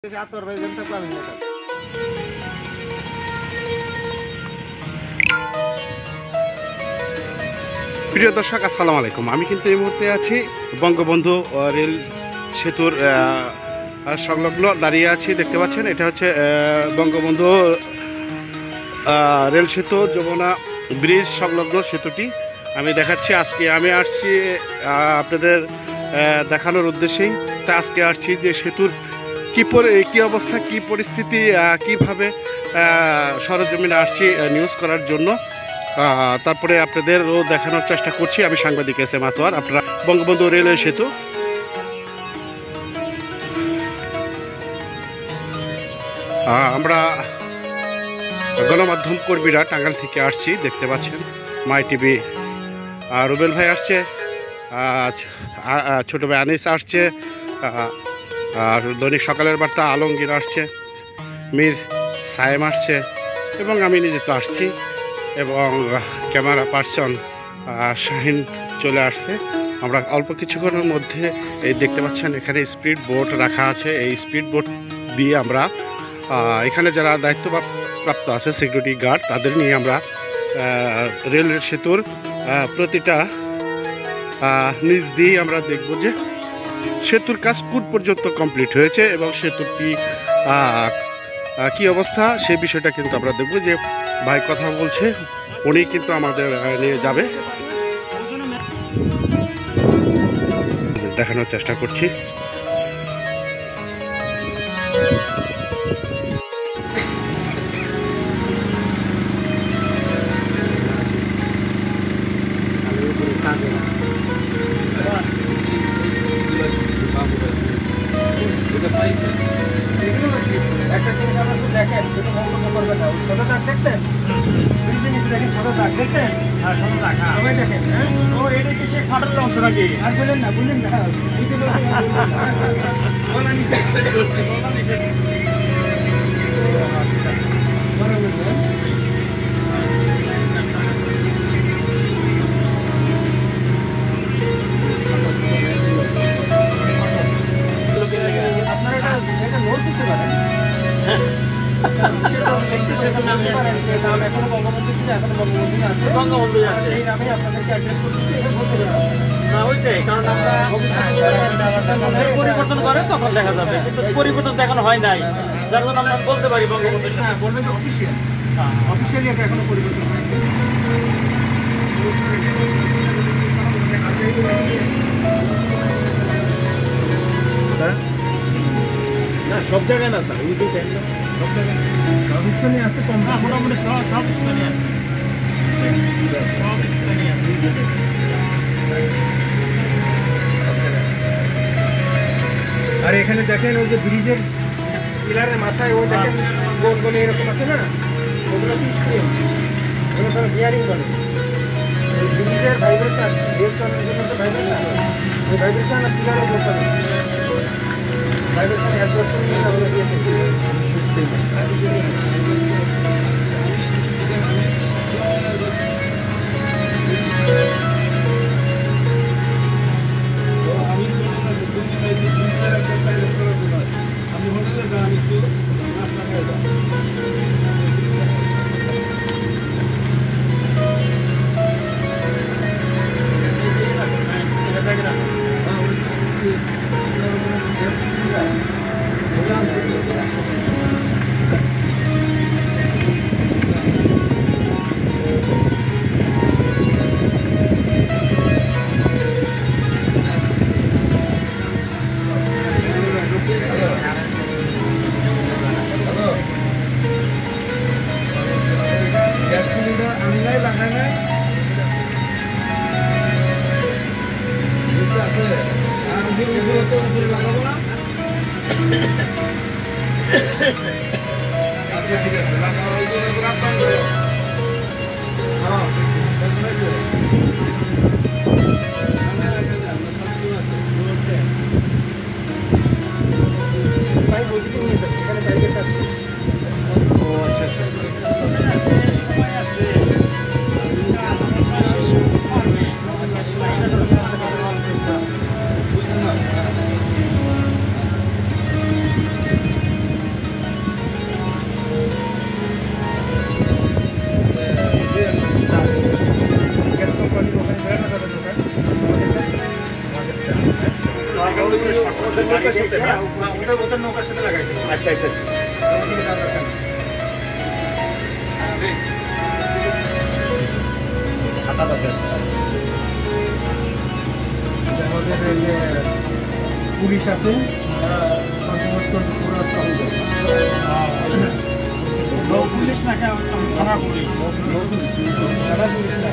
প্রিয় দর্শক, আসসালামু আলাইকুম। আমি কিন্তু এই মুহূর্তে আছি বঙ্গবন্ধু রেল সেতুর সংলগ্ন দাঁড়িয়ে আছি। দেখতে পাচ্ছেন, এটা হচ্ছে বঙ্গবন্ধু রেল সেতু, যমুনা ব্রিজ সংলগ্ন সেতুটি আমি দেখাচ্ছি। আজকে আমি আসছি আপনাদের দেখানোর উদ্দেশ্যেই। তা আজকে আসছি যে সেতুর কী অবস্থা, কী পরিস্থিতি, কীভাবে সরজমিনে আসছি নিউজ করার জন্য। তারপরে আপনাদেরও দেখানোর চেষ্টা করছি। আমি সাংবাদিক এস এম আতোয়ার। আপনারা বঙ্গবন্ধু রেলওয়ে সেতু, আমরা গণমাধ্যম কর্মীরা টাঙ্গাইল থেকে আসছি। দেখতে পাচ্ছেন মাই টিভি রুবেল ভাই আসছে, ছোটো ভাই আনিস আসছে, আর দৈনিক সকালের বার্তা আলমগীর আসছে, মীর সায়েম আসছে, এবং আমি নিজে তো আসছি, এবং ক্যামেরা পার্সন শাহিন চলে আসছে। আমরা অল্প কিছুক্ষণের মধ্যে এই দেখতে পাচ্ছেন এখানে স্পিড বোট রাখা আছে। এই স্পিড বোট দিয়ে আমরা এখানে যারা দায়িত্বপ্রাপ্ত আছে সিকিউরিটি গার্ড, তাদের নিয়ে আমরা রেল সেতুর প্রতিটা নিচ দিয়ে আমরা দেখব যে সেতুর কাজ কোন পর্যন্ত কমপ্লিট হয়েছে এবং সেতুটি কি অবস্থা, সেই বিষয়টা কিন্তু আমরা দেখব। যে ভাই কথা বলছে, উনি কিন্তু আমাদের নিয়ে যাবে, দেখানোর চেষ্টা করছি। একটা জিনিস আমরা শুধু দেখেন, শুধু মন্তব্য করবেন না। ছোট দাগ দেখছেন, দেখেন ছোট দাগ দেখছেন, সবাই দেখেন। হ্যাঁ, ও এটা কি সে খাটার অংশ নাকি? আর বলেন না, বলেন না, বলা নিষেধ, বলা নিষেধ। আপনারা এটা নোট দিতে পারেন। এখনো বঙ্গবন্ধু ছিল, এখনো বঙ্গবন্ধু আছে, বঙ্গবন্ধু আছে, সেই নামে আপনাদেরকে অ্যাড্রেস করতেছি। এটা বলতে পারবেন না, ওইটাই কারণ আমরা পরিবর্তন করে তখন দেখা যাবে, কিন্তু পরিবর্তন দেখানো হয় নাই, যার জন্য আমরা বলতে পারি বঙ্গবন্ধু। হ্যাঁ, বলবেন অফিসিয়াল, অফিসিয়ালি এটা এখনো পরিবর্তন হয়নি। না, সব জায়গায় না স্যার, ওই যে সব জায়গায় সব স্থানে আছে, কম মোটামুটি সব স্থানে আছে, সব স্থানে আছে। আর এখানে দেখেন ওই যে ব্রিজের পিলারের মাথায় ওই দেখেন গোল গোল এরকম আছে না, ওগুলো কি স্ক্রিন, ওগুলো সব বিয়ারিং বলে। ওই ব্রিজের ভাইব্রেশন, রেল চালানোর জন্য তো ভাইব্রেশন, ওই ভাইব্রেশন আর পিলারের লোকাল ভাইব্রেশন অ্যাডজাস্ট নিয়ে আমরা দিয়েছি। আমি হোটেলে যাই, একটু নাস্তা খেয়ে যাই। আমার সাথে লাগাইছে। আচ্ছা আচ্ছা আচ্ছা। ওদিকে যাওয়ার দরকার নেই। খাতা দরকার। আমাদের এই যে পুলিশ আছে পুলিশ না থানা পুলিশ। পুলিশ না